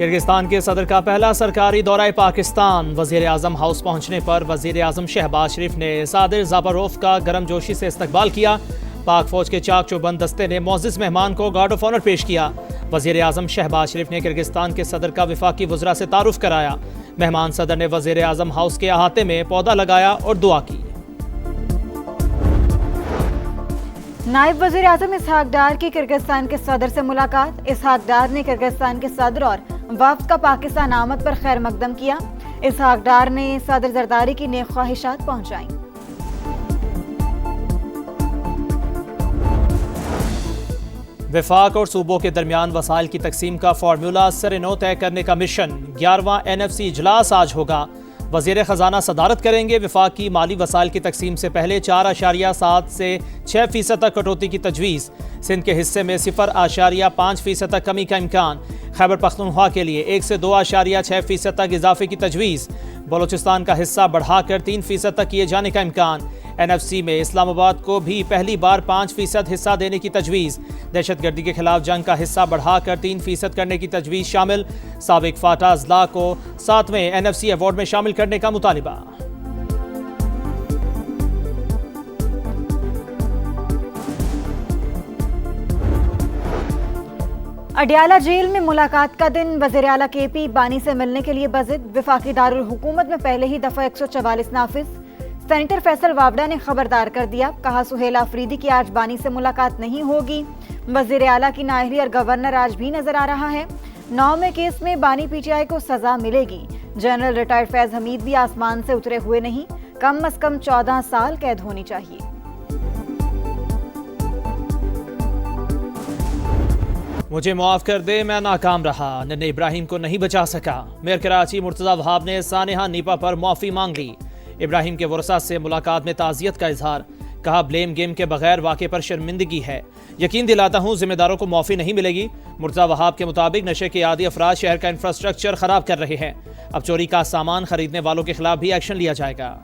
Kyrgyzstan के सदर का पहला सरकारी दौरा पाकिस्तान। वजीर आजम हाउस पहुंचने पर वजीर आजम शहबाज शरीफ ने सादिर ज़ाबारोफ का गर्मजोशी से इस्तकबाल किया। पाक फौज के चाक चौबंद दस्ते ने मोअज़्ज़िज़ मेहमान को गार्ड ऑफ ऑनर पेश किया। वजीर आजम शहबाज शरीफ ने किर्गिस्तान के सदर का वफाकी वज़रा से तारुफ कराया। मेहमान सदर ने वजीर आजम हाउस के अहाते में पौधा लगाया और दुआ की। नायब वज़ीर आज़म इसहाक डार की किर्गिस्तान के सदर से मुलाकात। इसहाक डार ने किर्गिस्तान के सदर और वफ्द का पाकिस्तान आमद पर खैर मकदम किया। इसहाक डार ने सदर जरदारी की नेक ख्वाहिशात पहुंचाई। वफाक और सूबों के दरमियान वसाइल की तकसीम का फार्मूला सर-ए-नौ तय करने का मिशन। 11वां NFC इजलास आज होगा। वज़ीर ख़जाना सदारत करेंगे। वफाक की माली वसाइल की तकसीम से पहले 4.7 से 6% तक कटौती की तजवीज़। सिंध के हिस्से में 0.5% तक कमी का इम्कान। खैबर पख्तूनख्वा के लिए 1 से 2.6% तक इजाफे की तजवीज़। बलोचिस्तान का हिस्सा बढ़ाकर 3% तक किए जाने का इम्कान। NFC में इस्लामाबाद को भी पहली बार 5% हिस्सा देने की तजवीज़। दहशतगर्दी के खिलाफ जंग का हिस्सा बढ़ाकर 3% करने की तजवीज़ शामिल। साबिक फाटा अजला को 7वें NFC अवार्ड में शामिल करने का मुतालिबा। अडियाला जेल में मुलाकात का दिन। वज़ीर आला KP बानी से मिलने के लिए बज़िद। वफाकी दारुल हुकूमत में पहले ही दफा 144 नाफिज। सेनेटर फैसल वावडा ने खबरदार कर दिया, कहा सुहेल आफरीदी की आज बानी से मुलाकात नहीं होगी। वज़ीर आला की नाअहली और गवर्नर आज भी नजर आ रहा है। 9 में केस में बानी PTI को सजा मिलेगी। जनरल रिटायर्ड फैज हमीद भी आसमान से उतरे हुए नहीं, कम अज कम 14 साल कैद होनी चाहिए। मुझे माफ कर दे, मैं नाकाम रहा, नन्हे इब्राहिम को नहीं बचा सका। मेयर कराची मुर्तज़ा वहाब ने सानेहा नीपा पर माफी मांग ली। इब्राहिम के वरसा से मुलाकात में ताज़ियत का इजहार। कहा ब्लेम गेम के बगैर वाक़े पर शर्मिंदगी है। यकीन दिलाता हूँ जिम्मेदारों को माफ़ी नहीं मिलेगी। मुर्तज़ा वहाब के मुताबिक नशे के आदी अफराद शहर का इंफ्रास्ट्रक्चर ख़राब कर रहे हैं। अब चोरी का सामान खरीदने वालों के खिलाफ भी एक्शन लिया जाएगा।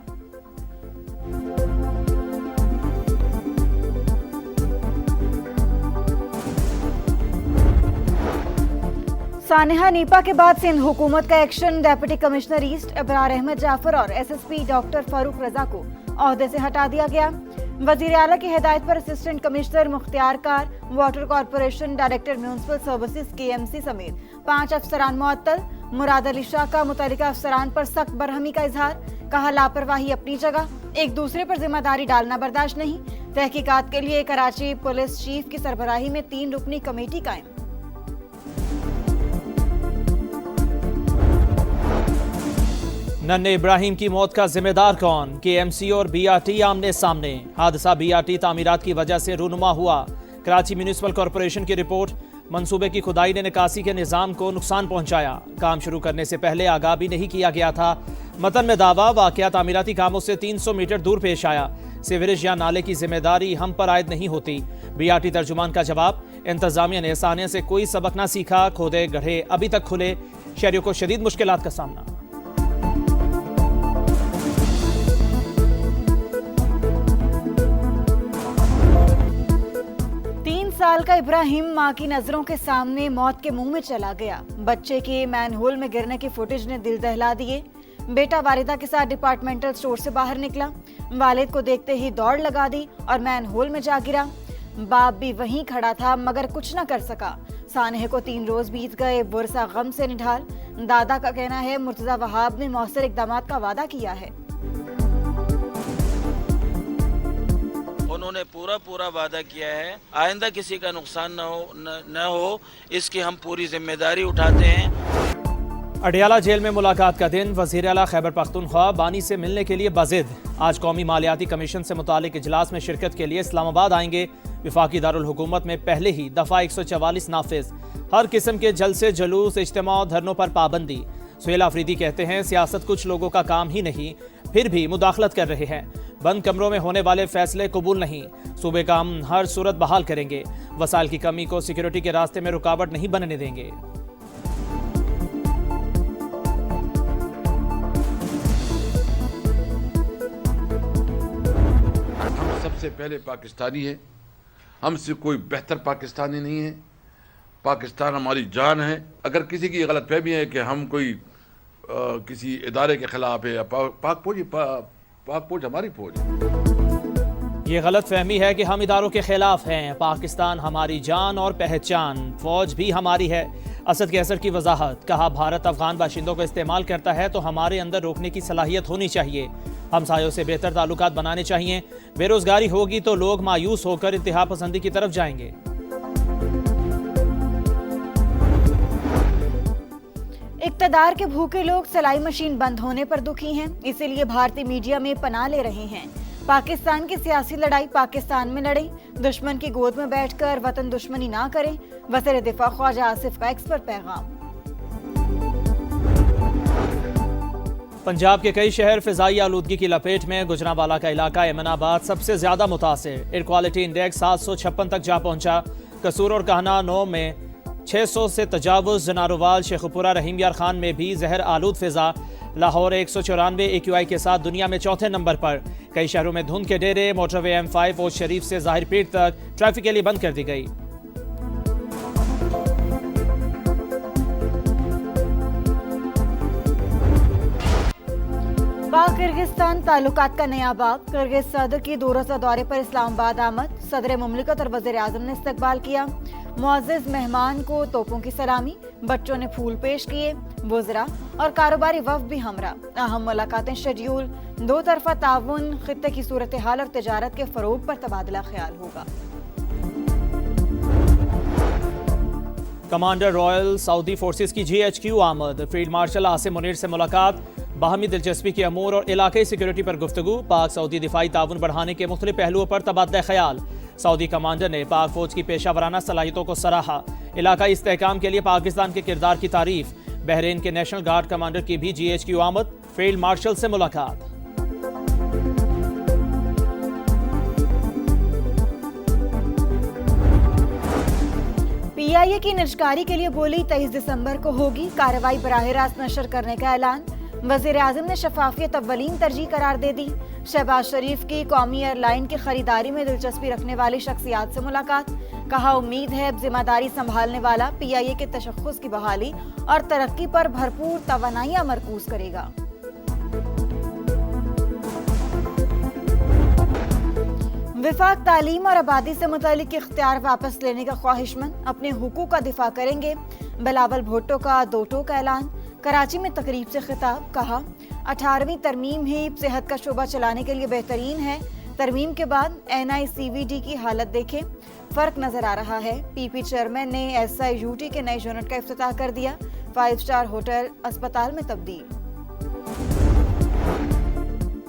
सानेहा नीपा के बाद सिंध हुकूमत का action. Deputy commissioner east Abrar Ahmed Jafar और SSP डॉक्टर फारूक रजा को ओहदे से हटा दिया गया। वजीर आला की हिदायत पर असिस्टेंट कमिश्नर मुख्तियार कार, water corporation, director municipal services KMC समेत 5 अफसरान मुअत्तल। मुराद अली शाह का मुतल्लिका अफसरान पर सख्त बरहमी का इजहार। कहा लापरवाही अपनी जगह, एक दूसरे पर जिम्मेदारी डालना बर्दाश्त नहीं। तहकीकात के लिए कराची पुलिस चीफ की सरबराही में 3 रुकनी कमेटी कायम। नन्हे इब्राहिम की मौत का जिम्मेदार कौन? KMC और BRT आमने सामने। हादसा BRT तामीरात की वजह से रूनुमा हुआ। कराची म्यूनिसिपल कॉरपोरेशन की रिपोर्ट, मंसूबे की खुदाई ने निकासी के निज़ाम को नुकसान पहुंचाया। काम शुरू करने से पहले आगाह भी नहीं किया गया था। मतन में दावा, वाकया तामीराती कामों से 300 मीटर दूर पेश आया। सीवरेज या नाले की जिम्मेदारी हम पर आयद नहीं होती। BRT तर्जुमान का जवाब, इंतजामिया ने सानिया से कोई सबक ना सीखा। खोदे गड्ढे अभी तक खुले, शहरियों को शदीद मुश्किलात का सामना। 3 साल का इब्राहिम मां की नजरों के सामने मौत के मुंह में चला गया। बच्चे के मैनहोल में गिरने की फुटेज ने दिल दहला दिए। बेटा वालिदा के साथ डिपार्टमेंटल स्टोर से बाहर निकला, वालिद को देखते ही दौड़ लगा दी और मैनहोल में जा गिरा। बाप भी वहीं खड़ा था मगर कुछ न कर सका। सानेह को 3 रोज बीत गए, बुरसा गम से निढाल। दादा का कहना है मुर्तज़ा वहाब ने मौसर इक़दामात का वादा किया है। उन्होंने पूरा वादा किया है, आइंदा किसी का नुकसान न हो, इसकी हम पूरी जिम्मेदारी उठाते हैं। अडियाला जेल में मुलाकात का दिन। वज़ीर आला खैबर पख्तूनख्वा बानी से मिलने के लिए बज़िद। आज कौमी मालियाती कमीशन से मुतालिक इजलास में शिरकत के लिए इस्लामाबाद आएंगे। वफाकी दारुल हुकूमत में पहले ही दफा 144 नाफिज। हर किस्म के जलसे, जुलूस, इज्तिमा और धरनों पर पाबंदी। सुहेल आफरीदी कहते हैं सियासत कुछ लोगों का काम ही नहीं, फिर भी मुदाखलत कर रहे हैं। बंद कमरों में होने वाले फैसले कबूल नहीं। सूबे का हम हर सूरत बहाल करेंगे। वसाइल की कमी को सिक्योरिटी के रास्ते में रुकावट नहीं बनने देंगे। हम सबसे पहले पाकिस्तानी है, हमसे कोई बेहतर पाकिस्तानी नहीं है। पाकिस्तान हमारी जान है। अगर किसी की गलतफहमी है कि हम कोई किसी इदारे के खिलाफ है या पाक फौज हमारी फौज है। ये गलत फहमी है कि हम इदारों के खिलाफ हैं। पाकिस्तान हमारी जान और पहचान, फौज भी हमारी है। असद के असर की वजाहत, कहा भारत अफगान बाशिंदों को इस्तेमाल करता है तो हमारे अंदर रोकने की सलाहियत होनी चाहिए। हमसायों से बेहतर ताल्लुकात बनाने चाहिए। बेरोजगारी होगी तो लोग मायूस होकर इंतहा पसंदी की तरफ जाएंगे। इक्तदार के भूखे लोग सिलाई मशीन बंद होने पर दुखी हैं, इसीलिए भारतीय मीडिया में पनाह ले रहे हैं। पाकिस्तान की सियासी लड़ाई पाकिस्तान में लड़ें, दुश्मन की गोद में बैठकर वतन दुश्मनी ना करें। वज़ीर दिफा ख्वाजा आसिफ का एक्स पर पैगाम। पंजाब के कई शहर फिजाई आलूदगी की लपेट में। गुजरांवाला का इलाका एमनाबाद सबसे ज्यादा मुतासिर। एयर क्वालिटी इंडेक्स 756 तक जा पहुंचा। कसूर और कहना 9 में 600 से तजावुज। जनारोवाल, शेखुपुरा, रहीम यार खान में भी जहर आलूद फिजा। लाहौर 194 AQI के साथ दुनिया में चौथे नंबर पर। कई शहरों में धुंध के डेरे। मोटरवे M5 और शरीफ से ज़ाहिर पीर तक ट्रैफिक के लिए बंद कर दी गई। पाक किर्गिस्तान ताल्लुकात का नया बाब। किर्गिज सदर की 2 रोज़ा दौरे पर इस्लामाबाद आमद। सदर मुमलिकत और वज़ीर आज़म ने इस्तकबाल किया। मुअज़्ज़िज़ मेहमान को तोपों की सलामी, बच्चों ने फूल पेश किए। वज़रा और कारोबारी वफ़द भी हमरा। अहम मुलाकातें शेड्यूल। 2 तरफ़ा ताउन, खित्ते की सूरत हाल और तिजारत के फ़रोग पर तबादला ख्याल होगा। कमांडर रॉयल सऊदी फोर्सेस की GHQ आमद। फील्ड मार्शल आसिम मुनीर से मुलाकात। बाहमी दिलचस्पी के अमूर और इलाकाई सिक्योरिटी पर गुफ्तगू। पाक सऊदी दिफाई ताउन बढ़ाने के मुख्तलिफ पहलुओं पर तबादला ख्याल। सऊदी कमांडर ने पाक फौज की पेशा वराना सलाहियतों को सराहा। इलाकाई इस्तेहकाम के लिए पाकिस्तान के किरदार की तारीफ। बहरीन के नेशनल गार्ड कमांडर की भी GHQ आमद। फील्ड मार्शल से मुलाकात। PIA की निजकारी के लिए बोली 23 दिसंबर को होगी कार्रवाई। बराह रास्त नशर करने का ऐलान। वज़ीर आज़म ने शफाफियत अव्वलीन तरजीह करार दे दी। शहबाज शरीफ की कौमी एयरलाइन की खरीदारी में दिलचस्पी रखने वाली शख्सियात से मुलाकात। कहा उम्मीद है जिम्मेदारी संभालने वाला PIA के तशख्खुस की बहाली और तरक्की पर भरपूर तवानाइयां मरकूज करेगा। विफाक तालीम और आबादी से मुतालिक इख्तियार वापस लेने का ख्वाहिशमंद, अपने हुकूक का दिफा करेंगे। बिलावल भुट्टो का 2 टोक ऐलान। कराची में तकरीब से खिताब। कहा 18वीं तरमीम ही सेहत का शोबा चलाने के लिए बेहतरीन है। तरमीम के बाद NICVD की हालत देखें, फर्क नजर आ रहा है। PP चेयरमैन ने SIUT के नए यूनिट का इफ्तिताह कर दिया। 5 स्टार होटल अस्पताल में तब्दील।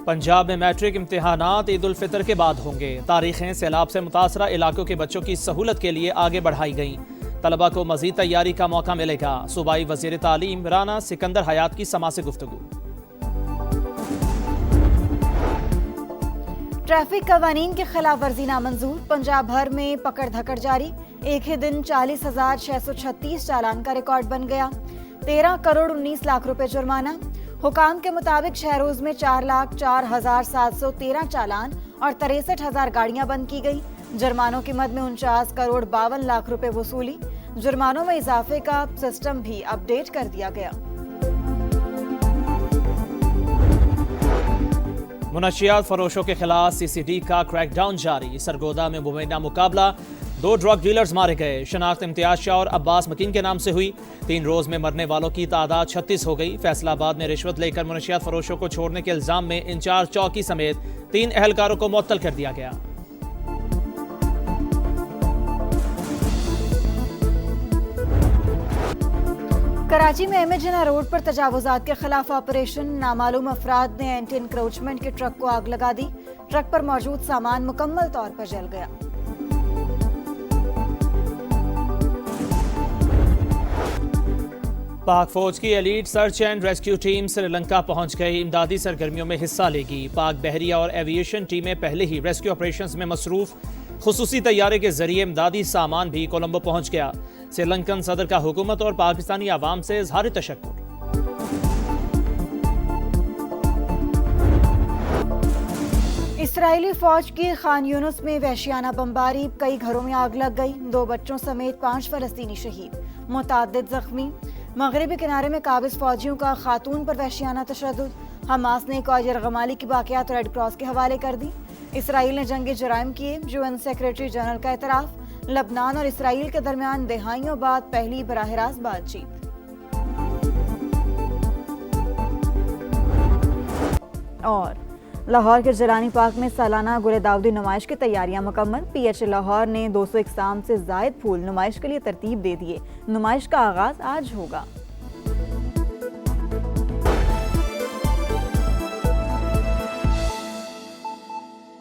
पंजाब में मैट्रिक इम्तिहानात ईद उल फितर के बाद होंगे। तारीखें सैलाब से मुतासरा इलाकों के बच्चों की सहूलत के लिए आगे बढ़ाई गईं। तलबा को मजीद तैयारी का मौका मिलेगा। सूबाई वजीर तालीम राना सिकंदर हयात की समा से गुफ्तगू। ट्रैफिक कवानीन की खिलाफ वर्जी नामंजूर। पंजाब भर में पकड़ धकड़ जारी। एक ही दिन 40,636 चालान का रिकॉर्ड बन गया। 13 करोड़ 19 लाख रुपए जुर्माना। हुकाम के मुताबिक शहरोज में 4,04,713 चालान और 63,000 गाड़ियां बंद की गई। जुर्मानों की मद में 49 करोड़ 52 लाख रुपए वसूली। जुर्मानों में इजाफे का सिस्टम भी अपडेट कर दिया गया। मुनशियात फरोशों के खिलाफ CCD का क्रैकडाउन जारी। सरगोदा में मुबैना मुकाबला। 2 ड्रग डीलर्स मारे गए। शनाख्त इम्तियाज शाह और अब्बास मकीन के नाम से हुई। 3 रोज में मरने वालों की तादाद 36 हो गई। फैसलाबाद में रिश्वत लेकर मुनशियात फरोशों को छोड़ने के इल्जाम में इंचार्ज चौकी समेत 3 अहलकारों को मुअत्तल कर दिया गया। कराची में एमेजिना रोड पर तजावुजात के खिलाफ ऑपरेशन। नामालूम अफराद ने एंटी इंक्रोचमेंट के ट्रक को आग लगा दी। ट्रक पर मौजूद सामान मुकम्मल तौर पर जल गया। पाक फौज की elite search and rescue team Sri Lanka पहुंच गई। इमदादी सरगर्मियों में हिस्सा लेगी। पाक बहरिया और एविएशन टीमें पहले ही रेस्क्यू ऑपरेशंस में मसरूफ। खुसूसी तैयारे के जरिए इमदादी सामान भी कोलंबो पहुंच गया। श्रीलंकन सदर का हुकूमत और पाकिस्तानी आवाम से इजहार तशक्कुर। इस इसराइली फौज की खान यूनुस में वहशियाना बमबारी, कई घरों में आग लग गई, 2 बच्चों समेत 5 फलस्तीनी शहीद, मुतादिद जख्मी। मगरबी किनारे में काबिज फौजियों का खातून पर वहशियाना तशद्दुद, हमास ने एक और यरगमाली की वाक़यात रेड क्रॉस के हवाले कर दी। इसराइल ने जंगी जराइम किए, यूएन सेक्रेटरी जनरल का एतराफ़। लबनान और इसराइल के दरमियान दहाइयों बाद पहली बराह रास्त बातचीत। और लाहौर के जलानी पार्क में सालाना गुल दाऊदी नुमाइश की तैयारियां मुकम्मल। PH लाहौर ने 200 इकसाम से ज़ायद फूल नुमाइश के लिए तरतीब दे दिए। नुमाइश का आगाज आज होगा।